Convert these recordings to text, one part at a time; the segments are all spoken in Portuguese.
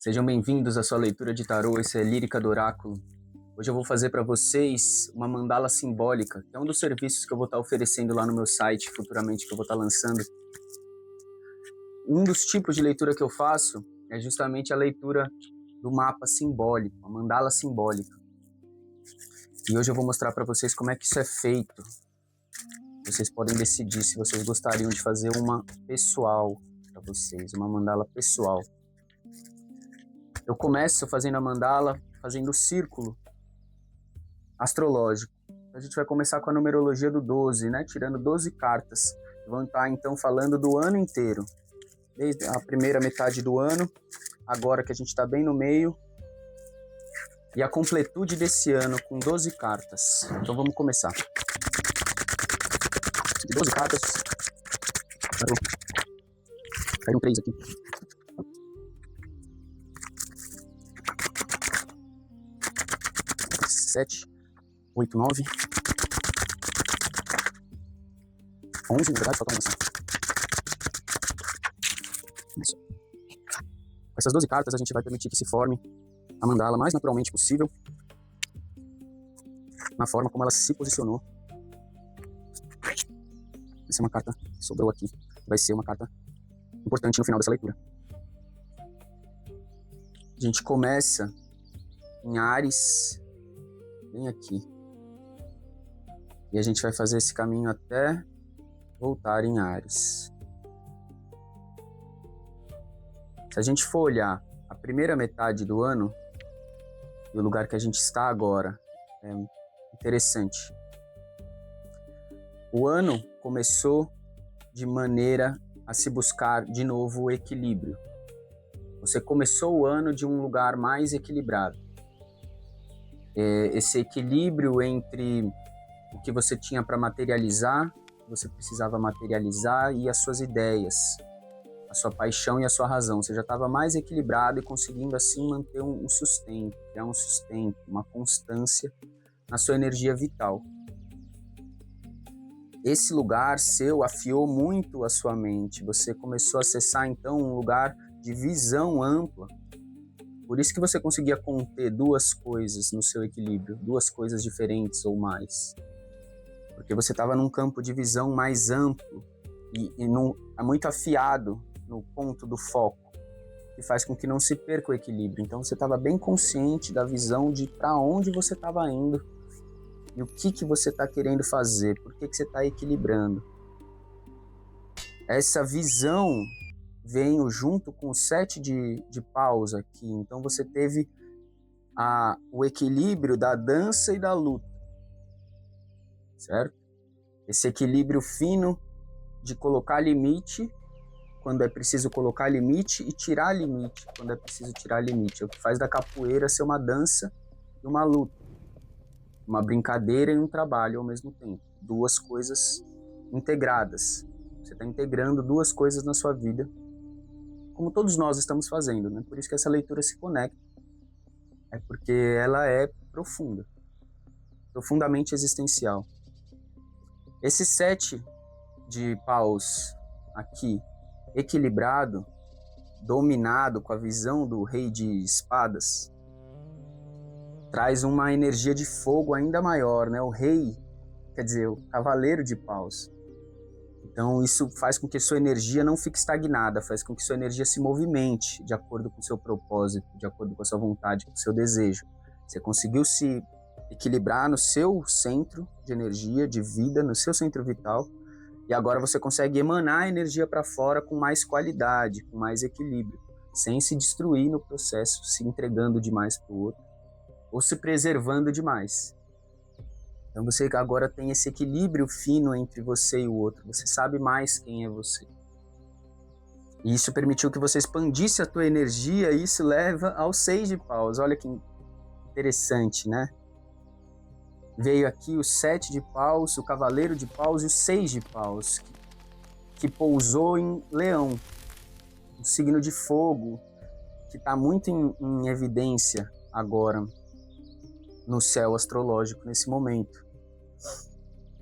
Sejam bem-vindos à sua leitura de tarô, esse é Lírica do Oráculo. Hoje eu vou fazer para vocês uma mandala simbólica, que é um dos serviços que eu vou estar oferecendo lá no meu site futuramente, que eu vou estar lançando. Um dos tipos de leitura que eu faço é justamente a leitura do mapa simbólico, a mandala simbólica. E hoje eu vou mostrar para vocês como é que isso é feito. Vocês podem decidir se vocês gostariam de fazer uma pessoal para vocês, uma mandala pessoal. Eu começo fazendo a mandala, fazendo o círculo astrológico. A gente vai começar com a numerologia do 12, né? Tirando 12 cartas. Vão estar, então, falando do ano inteiro. Desde a primeira metade do ano, agora que a gente está bem no meio, e a completude desse ano com 12 cartas. Então vamos começar. De 12 cartas. Caiu 3 aqui. 7, 8, 9, 11, na verdade, falta uma maçã. Isso. Com essas 12 cartas, a gente vai permitir que se forme a mandala mais naturalmente possível, na forma como ela se posicionou. Essa é uma carta que sobrou aqui, que vai ser uma carta importante no final dessa leitura. A gente começa em Áries, bem aqui. E a gente vai fazer esse caminho até voltar em Áries. Se a gente for olhar a primeira metade do ano, e o lugar que a gente está agora, é interessante. O ano começou de maneira a se buscar de novo o equilíbrio. Você começou o ano de um lugar mais equilibrado. Esse equilíbrio entre o que você tinha para materializar, você precisava materializar, e as suas ideias, a sua paixão e a sua razão. Você já estava mais equilibrado e conseguindo assim manter um sustento, criar um sustento, uma constância na sua energia vital. Esse lugar seu afiou muito a sua mente. Você começou a acessar então um lugar de visão ampla. Por isso que você conseguia conter duas coisas no seu equilíbrio, duas coisas diferentes ou mais. Porque você estava num campo de visão mais amplo e muito afiado no ponto do foco, que faz com que não se perca o equilíbrio. Então você estava bem consciente da visão de para onde você estava indo e o que você está querendo fazer, por que você está equilibrando. Essa visão veio junto com o 7 de paus aqui. Então você teve o equilíbrio da dança e da luta, certo? Esse equilíbrio fino de colocar limite quando é preciso colocar limite e tirar limite quando é preciso tirar limite. É o que faz da capoeira ser uma dança e uma luta, uma brincadeira e um trabalho ao mesmo tempo. Duas coisas integradas. Você está integrando duas coisas na sua vida, como todos nós estamos fazendo, né? Por isso que essa leitura se conecta. É porque ela é profunda, profundamente existencial. Esse 7 de paus aqui, equilibrado, dominado com a visão do rei de espadas, traz uma energia de fogo ainda maior, né? O rei, quer dizer, o cavaleiro de paus. Então isso faz com que sua energia não fique estagnada, faz com que sua energia se movimente de acordo com o seu propósito, de acordo com a sua vontade, com o seu desejo. Você conseguiu se equilibrar no seu centro de energia, de vida, no seu centro vital, e agora você consegue emanar a energia para fora com mais qualidade, com mais equilíbrio, sem se destruir no processo, se entregando demais para o outro, ou se preservando demais. Então você agora tem esse equilíbrio fino entre você e o outro. Você sabe mais quem é você. E isso permitiu que você expandisse a tua energia, e isso leva ao 6 de paus. Olha que interessante, né? Veio aqui o 7 de paus, o cavaleiro de paus e o 6 de paus, que pousou em Leão, um signo de fogo, que está muito em evidência agora no céu astrológico nesse momento.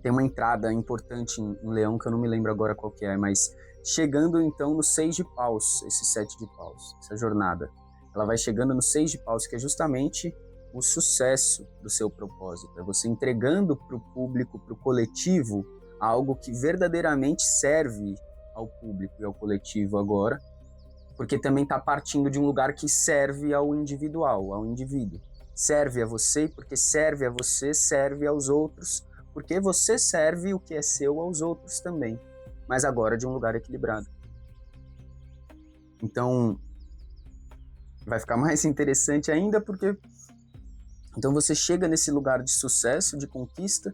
Tem uma entrada importante em Leão que eu não me lembro agora qual que é, mas chegando então no 6 de paus, esse 7 de paus, essa jornada. ela vai chegando no 6 de paus, que é justamente o sucesso do seu propósito. É você entregando para o público, para o coletivo, algo que verdadeiramente serve ao público e ao coletivo agora, porque também está partindo de um lugar que serve ao individual, ao indivíduo. Serve a você, porque serve a você, serve aos outros, porque você serve o que é seu aos outros também, mas agora de um lugar equilibrado. Então, vai ficar mais interessante ainda, porque então você chega nesse lugar de sucesso, de conquista,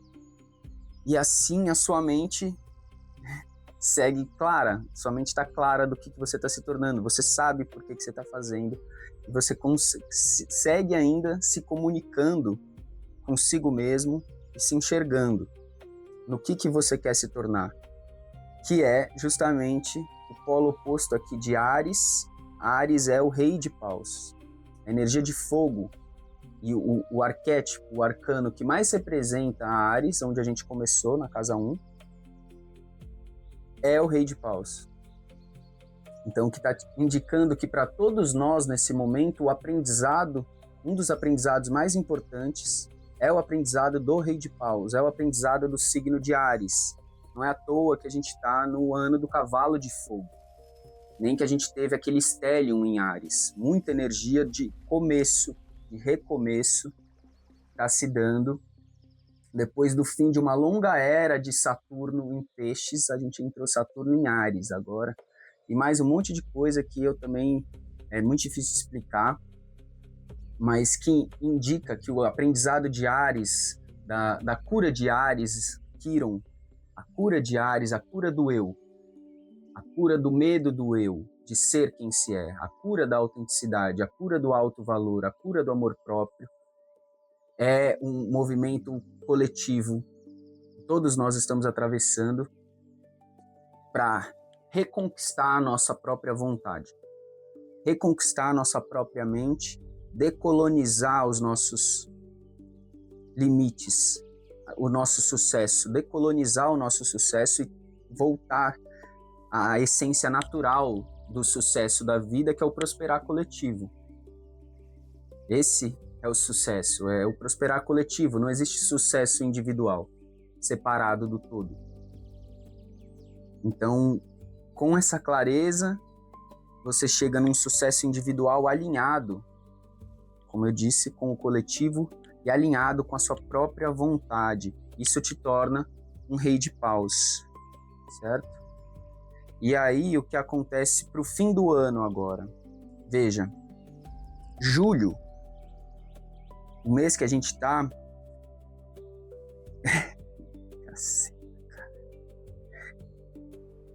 e assim a sua mente segue clara, sua mente está clara do que você está se tornando, você sabe por que você está fazendo, e você segue ainda se comunicando consigo mesmo e se enxergando no que você quer se tornar, que é justamente o polo oposto aqui de Áries. Áries é o rei de paus, a energia de fogo, e o arquétipo, o arcano que mais representa a Áries, onde a gente começou, na casa 1, é o rei de paus. Então, o que está indicando que para todos nós, nesse momento, o aprendizado, um dos aprendizados mais importantes, é o aprendizado do rei de paus, é o aprendizado do signo de Áries. Não é à toa que a gente está no ano do cavalo de fogo, nem que a gente teve aquele stellium em Áries. Muita energia de começo, de recomeço, está se dando. Depois do fim de uma longa era de Saturno em Peixes, a gente entrou Saturno em Áries agora. E mais um monte de coisa que eu também é muito difícil de explicar, mas que indica que o aprendizado de Áries, da cura de Áries, Quiron, a cura de Áries, a cura do eu, a cura do medo do eu, de ser quem se é, a cura da autenticidade, a cura do alto valor, a cura do amor próprio, é um movimento coletivo que todos nós estamos atravessando para reconquistar a nossa própria vontade, reconquistar a nossa própria mente, decolonizar os nossos limites, o nosso sucesso, decolonizar o nosso sucesso e voltar à essência natural do sucesso da vida, que é o prosperar coletivo. Esse é o sucesso, é o prosperar coletivo. Não existe sucesso individual, separado do todo. Então, com essa clareza, você chega num sucesso individual alinhado, como eu disse, com o coletivo e alinhado com a sua própria vontade. Isso te torna um rei de paus, certo? E aí, o que acontece para o fim do ano agora? Veja, julho, o mês que a gente está...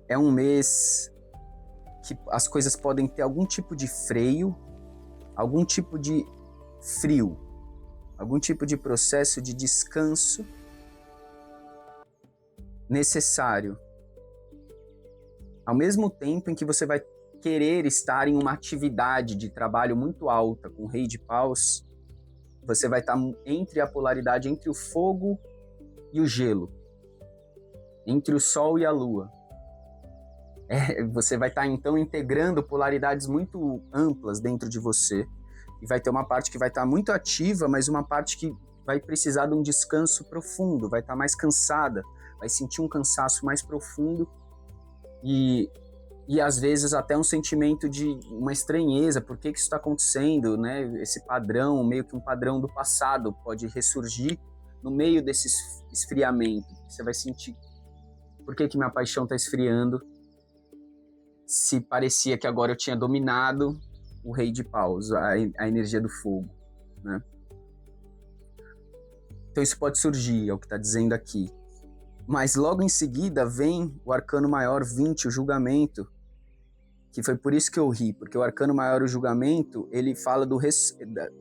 é um mês que as coisas podem ter algum tipo de freio, algum tipo de frio, algum tipo de processo de descanso necessário. Ao mesmo tempo em que você vai querer estar em uma atividade de trabalho muito alta, com o rei de paus, você vai estar entre a polaridade entre o fogo e o gelo, entre o sol e a lua. Você vai estar, então, integrando polaridades muito amplas dentro de você, e vai ter uma parte que vai estar muito ativa, mas uma parte que vai precisar de um descanso profundo, vai estar mais cansada, vai sentir um cansaço mais profundo, e às vezes até um sentimento de uma estranheza, por que isso está acontecendo, né? Esse padrão, meio que um padrão do passado, pode ressurgir no meio desse esfriamento. Você vai sentir, por que minha paixão está esfriando, se parecia que agora eu tinha dominado o rei de paus, a energia do fogo, né? Então isso pode surgir, é o que está dizendo aqui. Mas logo em seguida vem o arcano maior 20, o julgamento, que foi por isso que eu ri, porque o arcano maior, o julgamento, ele fala do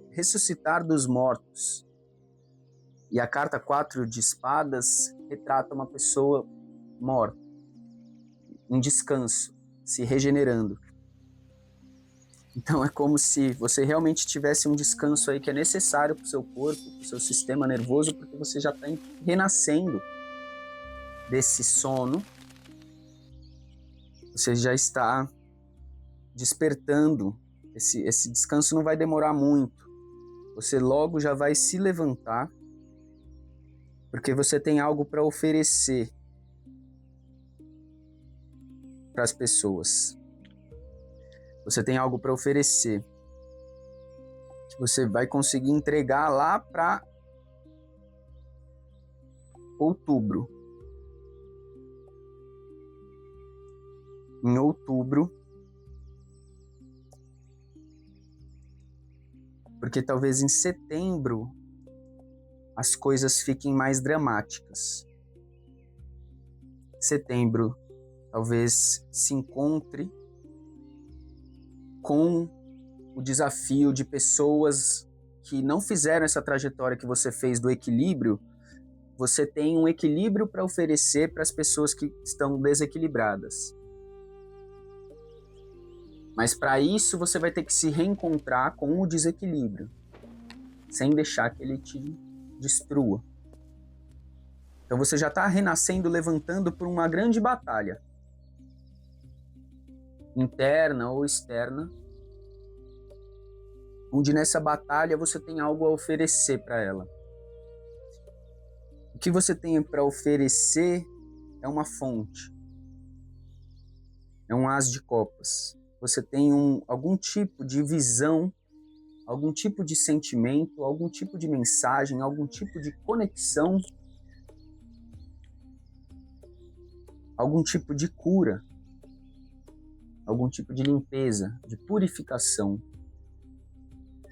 ressuscitar dos mortos. E a carta 4 de espadas retrata uma pessoa morta, um descanso, se regenerando. Então é como se você realmente tivesse um descanso aí que é necessário para o seu corpo, para o seu sistema nervoso, porque você já está renascendo desse sono, você já está despertando esse descanso não vai demorar muito. Você logo já vai se levantar, porque você tem algo para oferecer para as pessoas. Você tem algo para oferecer que você vai conseguir entregar lá para outubro. Em outubro, porque talvez em setembro as coisas fiquem mais dramáticas. Setembro talvez se encontre com o desafio de pessoas que não fizeram essa trajetória que você fez do equilíbrio. Você tem um equilíbrio para oferecer para as pessoas que estão desequilibradas. Mas para isso você vai ter que se reencontrar com o desequilíbrio, sem deixar que ele te destrua. Então você já está renascendo, levantando por uma grande batalha, interna ou externa, onde nessa batalha você tem algo a oferecer para ela. O que você tem para oferecer é uma fonte, é um as de copas. Você tem algum tipo de visão, algum tipo de sentimento, algum tipo de mensagem, algum tipo de conexão, algum tipo de cura, algum tipo de limpeza, de purificação,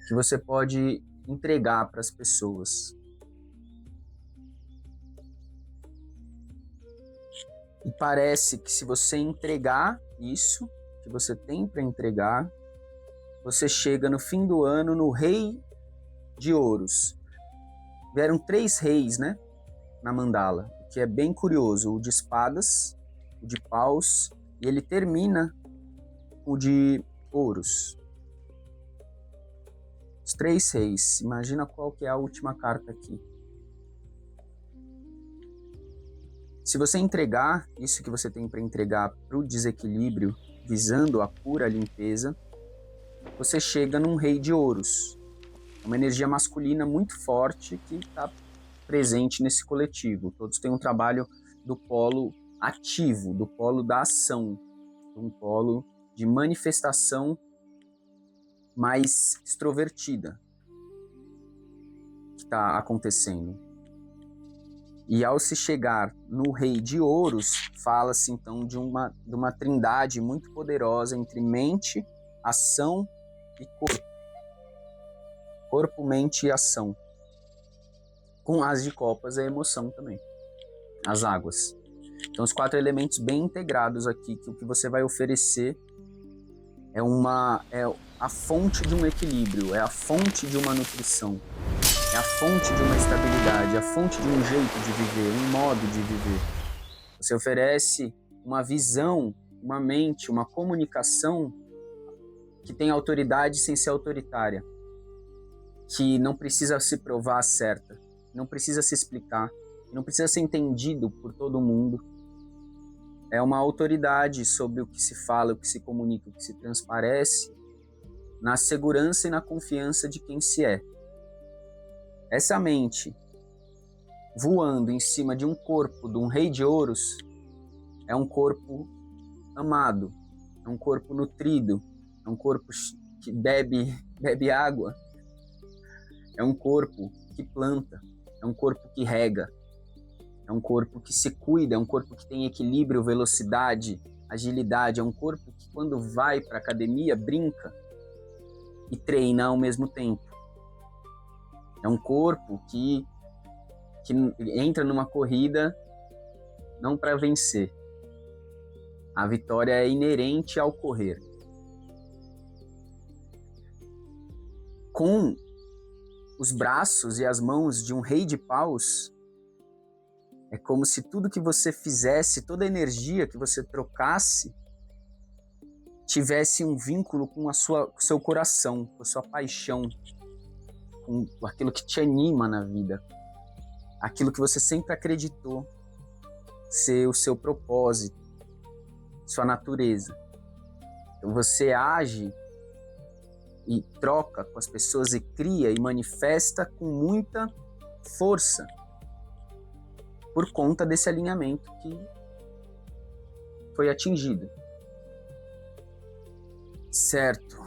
que você pode entregar para as pessoas. E parece que se você entregar isso que você tem para entregar, você chega no fim do ano no Rei de Ouros. Vieram 3 reis, né, na mandala, o que é bem curioso. O de espadas, o de paus, e ele termina com o de ouros. Os 3 reis. Imagina qual que é a última carta aqui. Se você entregar isso que você tem para entregar para o desequilíbrio, visando a pura limpeza, você chega num Rei de Ouros. É uma energia masculina muito forte que está presente nesse coletivo. Todos têm um trabalho do polo ativo, do polo da ação, um polo de manifestação mais extrovertida que está acontecendo. E ao se chegar no Rei de Ouros, fala-se então de uma trindade muito poderosa entre mente, ação e corpo. Corpo, mente e ação. Com as de copas, a emoção também. As águas. Então, os 4 elementos bem integrados aqui, que o que você vai oferecer é a fonte de um equilíbrio, é a fonte de uma nutrição, é a fonte de uma estabilidade, é a fonte de um jeito de viver, um modo de viver. Você oferece uma visão, uma mente, uma comunicação que tem autoridade sem ser autoritária, que não precisa se provar certa, não precisa se explicar, não precisa ser entendido por todo mundo. É uma autoridade sobre o que se fala, o que se comunica, o que se transparece, na segurança e na confiança de quem se é. Essa mente voando em cima de um corpo de um Rei de Ouros é um corpo amado, é um corpo nutrido, é um corpo que bebe água, é um corpo que planta, é um corpo que rega, é um corpo que se cuida, é um corpo que tem equilíbrio, velocidade, agilidade, é um corpo que quando vai para a academia brinca e treina ao mesmo tempo. É um corpo que entra numa corrida não para vencer. A vitória é inerente ao correr. Com os braços e as mãos de um Rei de Paus, é como se tudo que você fizesse, toda a energia que você trocasse, tivesse um vínculo com o seu coração, com a sua paixão, com aquilo que te anima na vida, aquilo que você sempre acreditou ser o seu propósito, sua natureza. Então você age e troca com as pessoas e cria e manifesta com muita força por conta desse alinhamento que foi atingido. Certo.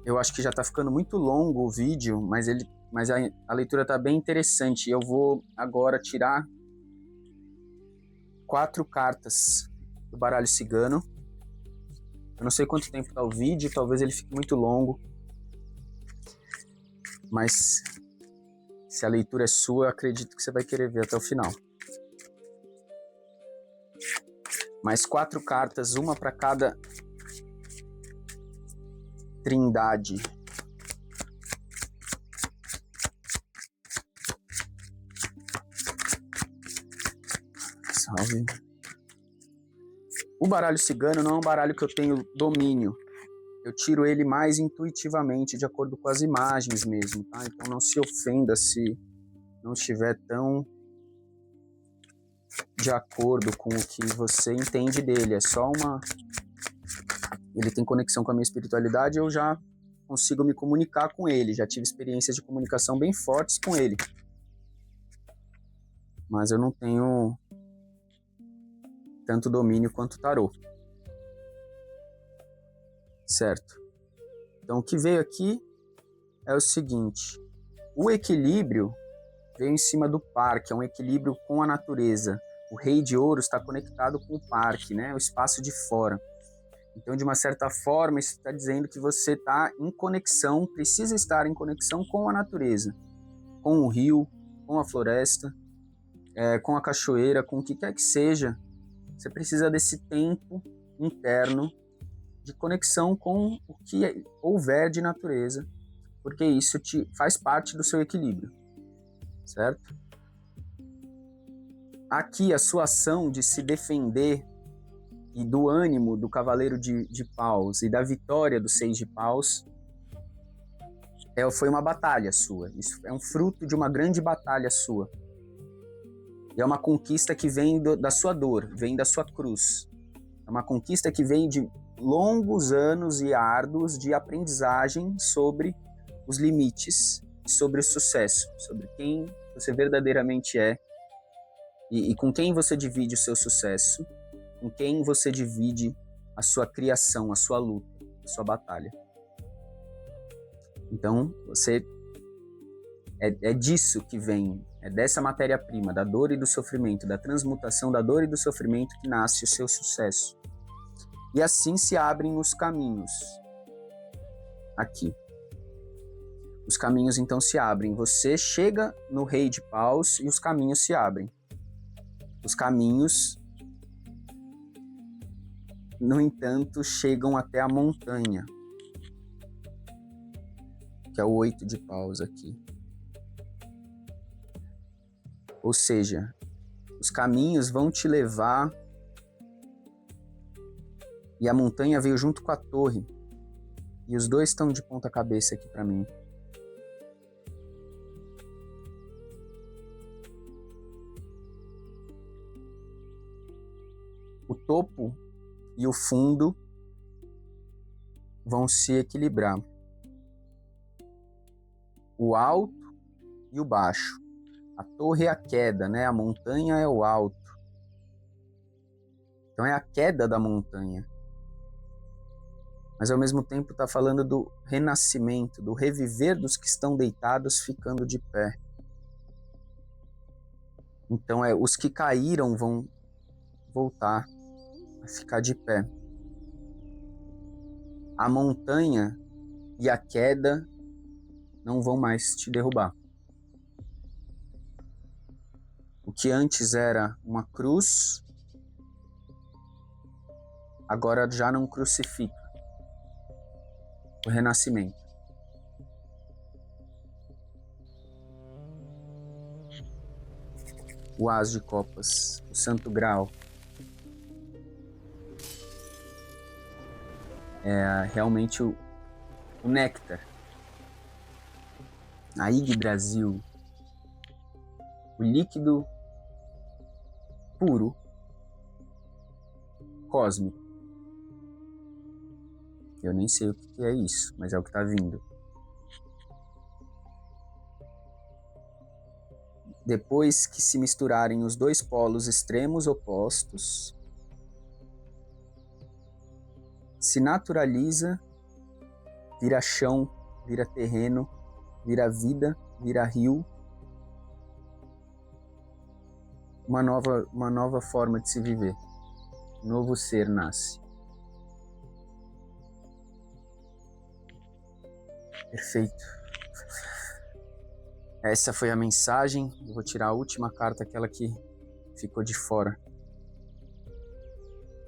Eu acho que já está ficando muito longo o vídeo, mas a leitura está bem interessante. Eu vou agora tirar 4 cartas do baralho cigano. Eu não sei quanto tempo está o vídeo, talvez ele fique muito longo. Mas se a leitura é sua, eu acredito que você vai querer ver até o final. Mais 4 cartas, uma para cada trindade. Salve. O baralho cigano não é um baralho que eu tenho domínio. Eu tiro ele mais intuitivamente, de acordo com as imagens mesmo, tá? Então não se ofenda se não estiver tão de acordo com o que você entende dele. É só uma... Ele tem conexão com a minha espiritualidade, eu já consigo me comunicar com ele. Já tive experiências de comunicação bem fortes com ele. Mas eu não tenho tanto domínio quanto o tarô. Certo? Então o que veio aqui é o seguinte: o equilíbrio veio em cima do par, que é um equilíbrio com a natureza. O rei de ouro está conectado com o parque, né? O espaço de fora. Então, de uma certa forma, isso está dizendo que você está em conexão, precisa estar em conexão com a natureza, com o rio, com a floresta, com a cachoeira, com o que quer que seja. Você precisa desse tempo interno de conexão com o que houver de natureza, porque isso faz parte do seu equilíbrio, certo? Aqui, a sua ação de se defender e do ânimo do cavaleiro de paus e da vitória do 6 de paus foi uma batalha sua. Isso é um fruto de uma grande batalha sua. E é uma conquista que vem da sua dor, vem da sua cruz. É uma conquista que vem de longos anos e árduos de aprendizagem sobre os limites, sobre o sucesso, sobre quem você verdadeiramente é e com quem você divide o seu sucesso, com quem você divide a sua criação, a sua luta, a sua batalha. Então, você é disso que vem, é dessa matéria-prima, da dor e do sofrimento, da transmutação da dor e do sofrimento que nasce o seu sucesso. E assim se abrem os caminhos. Aqui. Os caminhos então se abrem. Você chega no rei de paus e os caminhos se abrem. Os caminhos, no entanto, chegam até a montanha, que é o 8 de paus aqui. Ou seja, os caminhos vão te levar, e a montanha veio junto com a torre, e os dois estão de ponta cabeça aqui para mim. O topo e o fundo vão se equilibrar. O alto e o baixo. A torre é a queda, né? A montanha é o alto. Então é a queda da montanha. Mas ao mesmo tempo está falando do renascimento, do reviver dos que estão deitados ficando de pé. Então os que caíram vão voltar a ficar de pé. A montanha e a queda não vão mais te derrubar. O que antes era uma cruz, agora já não crucifica. O renascimento. O As de Copas, o Santo Graal. É realmente o néctar. A Yggdrasil. O líquido puro, cósmico. Eu nem sei o que é isso, mas é o que tá vindo. Depois que se misturarem os dois polos extremos opostos, se naturaliza, vira chão, vira terreno, vira vida, vira rio. Uma nova forma de se viver. Um novo ser nasce. Perfeito. Essa foi a mensagem. Eu vou tirar a última carta, aquela que ficou de fora.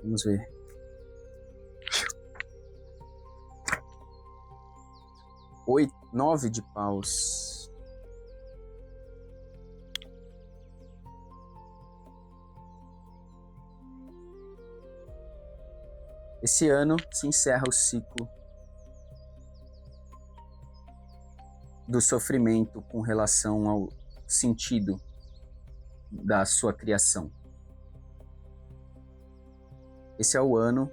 Vamos ver. 9 de paus. Esse ano se encerra o ciclo do sofrimento com relação ao sentido da sua criação. Esse é o ano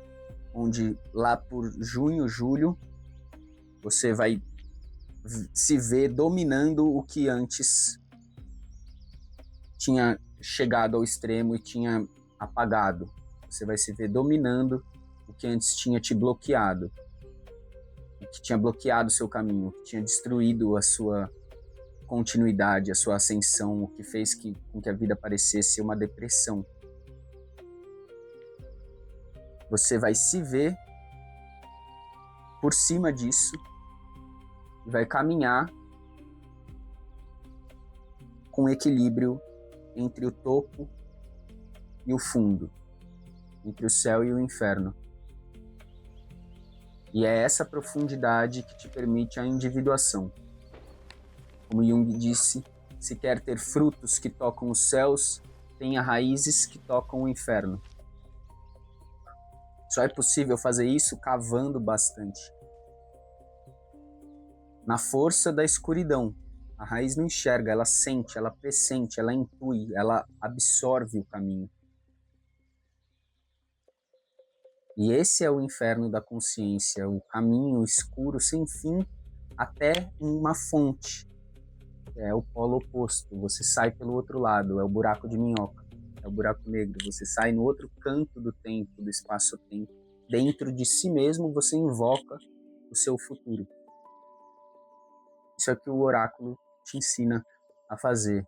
onde lá por junho, julho, você vai se ver dominando o que antes tinha chegado ao extremo e tinha apagado. Você vai se ver dominando o que antes tinha te bloqueado, o que tinha bloqueado o seu caminho, o que tinha destruído a sua continuidade, a sua ascensão, o que fez com que a vida parecesse uma depressão. Você vai se ver por cima disso e vai caminhar com equilíbrio entre o topo e o fundo, entre o céu e o inferno. E é essa profundidade que te permite a individuação. Como Jung disse, se quer ter frutos que tocam os céus, tenha raízes que tocam o inferno. Só é possível fazer isso cavando bastante. Na força da escuridão. A raiz não enxerga, ela sente, ela pressente, ela intui, ela absorve o caminho. E esse é o inferno da consciência, o caminho escuro sem fim até uma fonte. É o polo oposto, você sai pelo outro lado, é o buraco de minhoca, é o buraco negro. Você sai no outro canto do tempo, do espaço-tempo. Dentro de si mesmo você invoca o seu futuro. Isso é o que o oráculo te ensina a fazer.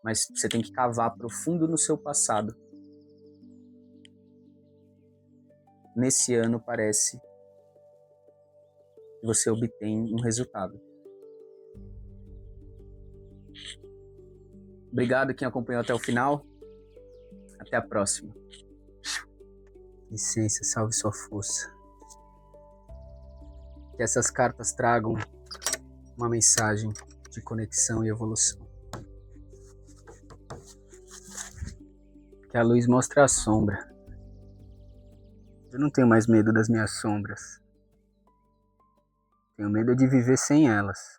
Mas você tem que cavar profundo no seu passado. Nesse ano parece que você obtém um resultado. Obrigado quem acompanhou até o final. Até a próxima. Licença, salve sua força. Que essas cartas tragam uma mensagem de conexão e evolução. Que a luz mostre a sombra. Eu não tenho mais medo das minhas sombras. Tenho medo de viver sem elas.